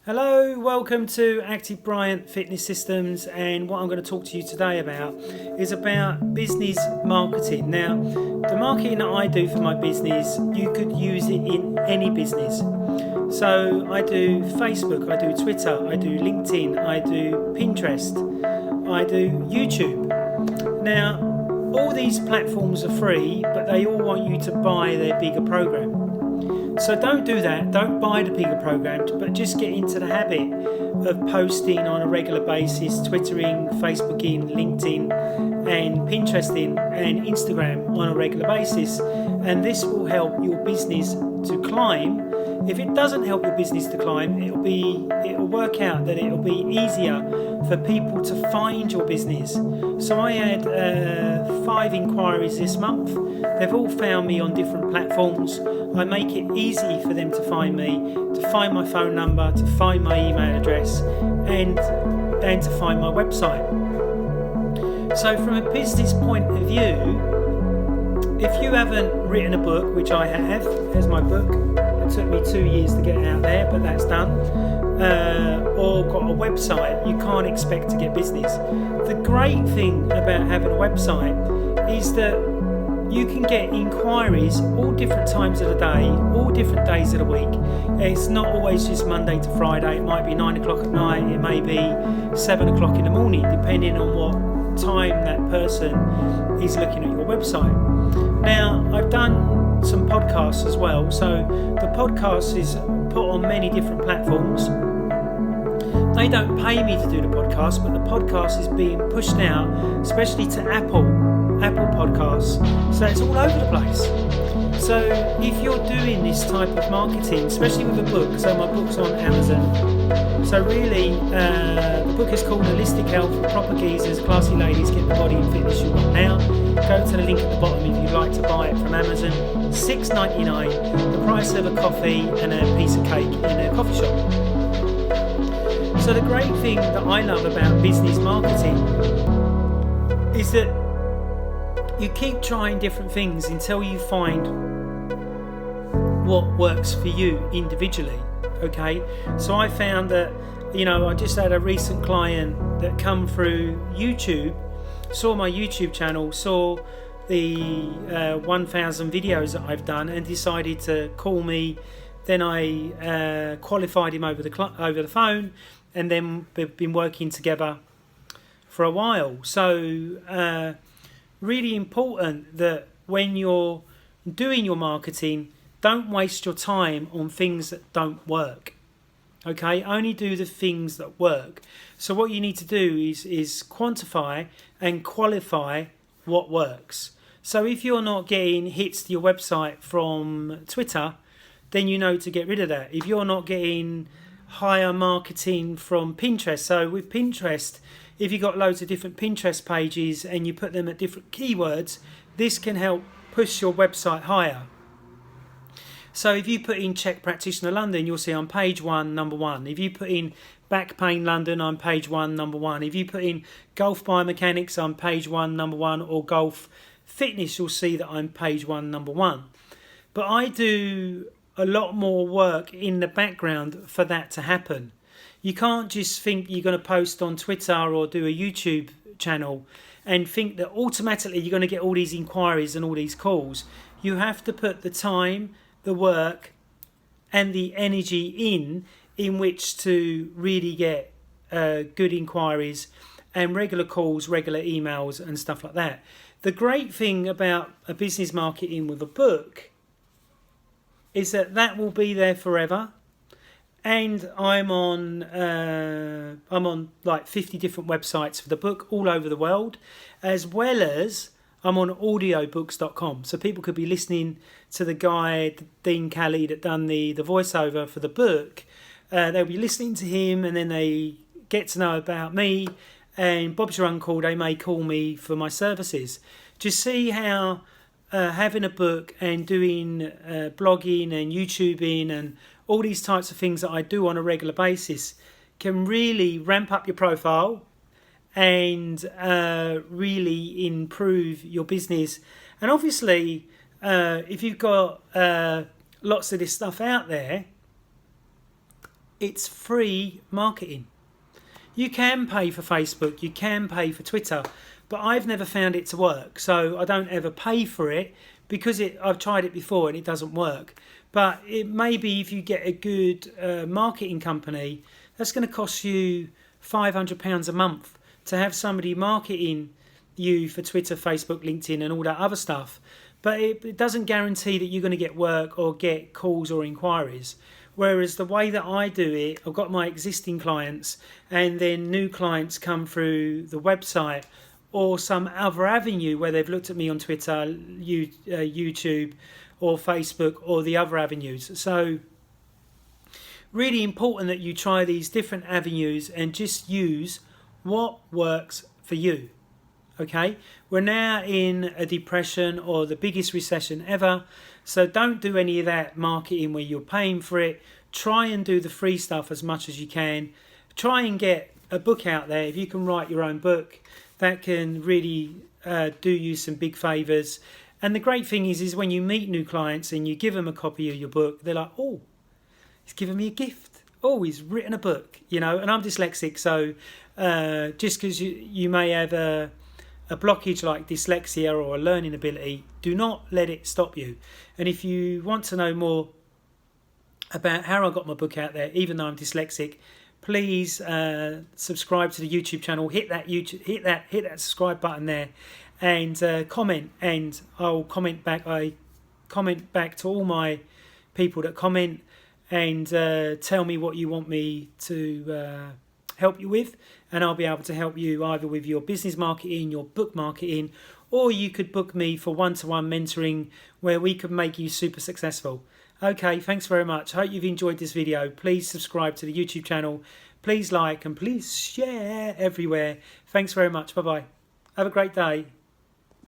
Hello, welcome to Active Bryant Fitness Systems, and what I'm going to talk to you today about is about business marketing. Now, the marketing that I do for my business, you could use it in any business. So I do Facebook, I do Twitter, I do LinkedIn, I do Pinterest, I do YouTube. Now, all these platforms are free, but they all want you to buy their bigger program. So don't do that, don't buy the bigger programs, but just get into the habit of posting on a regular basis, Twittering, Facebooking, LinkedIn and Pinteresting and Instagram on a regular basis, and this will help your business to climb. If it doesn't help your business to climb, it'll work out that it'll be easier for people to find your business. So I had 5 inquiries this month. They've all found me on different platforms. I make it easy for them to find me, to find my phone number, to find my email address, and to find my website. So from a business point of view, if you haven't written a book, which I have, there's my book. It took me 2 years to get it out there, but that's done. Or got a website, you can't expect to get business. The great thing about having a website is that you can get inquiries all different times of the day, all different days of the week. It's not always just Monday to Friday. It might be 9 o'clock at night, it may be 7 o'clock in the morning, depending on what time that person is looking at your website. Now, I've done some podcasts as well, so the podcast is put on many different platforms. They don't pay me to do the podcast, but the podcast is being pushed out, especially to Apple Podcasts, so it's all over the place. So if you're doing this type of marketing, especially with a book, so my book's on Amazon. So really, the book is called Holistic Health for Proper Geezers, Classy Ladies, Get the Body and Fitness You Want Now. Go to the link at the bottom if you'd like to buy it from Amazon. $6.99, the price of a coffee and a piece of cake in a coffee shop. So the great thing that I love about business marketing is that you keep trying different things until you find what works for you individually. Okay, so I found that, I just had a recent client that come through YouTube, saw my YouTube channel, saw the 1,000 videos that I've done, and decided to call me. Then I qualified him over the phone, and then we've been working together for a while. So really important that when you're doing your marketing, don't waste your time on things that don't work. Okay, only do the things that work. So what you need to do is quantify and qualify what works. So if you're not getting hits to your website from Twitter, then you know to get rid of that. If you're not getting higher marketing from Pinterest, so with Pinterest, if you've got loads of different Pinterest pages and you put them at different keywords, this can help push your website higher. So if you put in Chek Practitioner London, you'll see on page 1, number 1. If you put in Back Pain London on page 1, number 1. If you put in Golf Biomechanics on page 1, number 1, or Golf Fitness, you'll see that I'm page 1, number 1. But I do a lot more work in the background for that to happen. You can't just think you're going to post on Twitter or do a YouTube channel and think that automatically you're going to get all these inquiries and all these calls. You have to put the time, the work and the energy in which to really get good inquiries and regular calls, regular emails and stuff like that. The great thing about a business marketing with a book is that will be there forever. And I'm on like 50 different websites for the book all over the world, as well as I'm on audiobooks.com. So people could be listening to the guy, Dean Kelly, that done the voiceover for the book. They'll be listening to him, and then they get to know about me. And Bob's your uncle, they may call me for my services. Just see how having a book and doing blogging and YouTubing and all these types of things that I do on a regular basis can really ramp up your profile and really improve your business. And obviously, if you've got lots of this stuff out there, it's free marketing. You can pay for Facebook, you can pay for Twitter, but I've never found it to work. So I don't ever pay for it because I've tried it before and it doesn't work. But it maybe if you get a good marketing company, that's going to cost you £500 a month to have somebody marketing you for Twitter, Facebook, LinkedIn and all that other stuff. But it doesn't guarantee that you're going to get work or get calls or inquiries. Whereas the way that I do it, I've got my existing clients and then new clients come through the website or some other avenue where they've looked at me on Twitter, YouTube or Facebook or the other avenues. So really important that you try these different avenues and just use what works for you. Okay, we're now in a depression or the biggest recession ever, so don't do any of that marketing where you're paying for it. Try and do the free stuff as much as you can. Try and get a book out there. If you can write your own book, that can really do you some big favours. And the great thing is when you meet new clients and you give them a copy of your book, they're like, oh, he's given me a gift. Oh, he's written a book, you know. And I'm dyslexic, so just because you may have a blockage like dyslexia or a learning ability, do not let it stop you. And if you want to know more about how I got my book out there, even though I'm dyslexic, please subscribe to the YouTube channel. Hit that subscribe button there, and comment. And I'll comment back. I comment back to all my people that comment and tell me what you want me to help you with, and I'll be able to help you either with your business marketing, your book marketing, or you could book me for one-to-one mentoring where we could make you super successful. Okay, thanks very much. Hope you've enjoyed this video. Please subscribe to the YouTube channel. Please like and please share everywhere. Thanks very much. Bye-bye. Have a great day.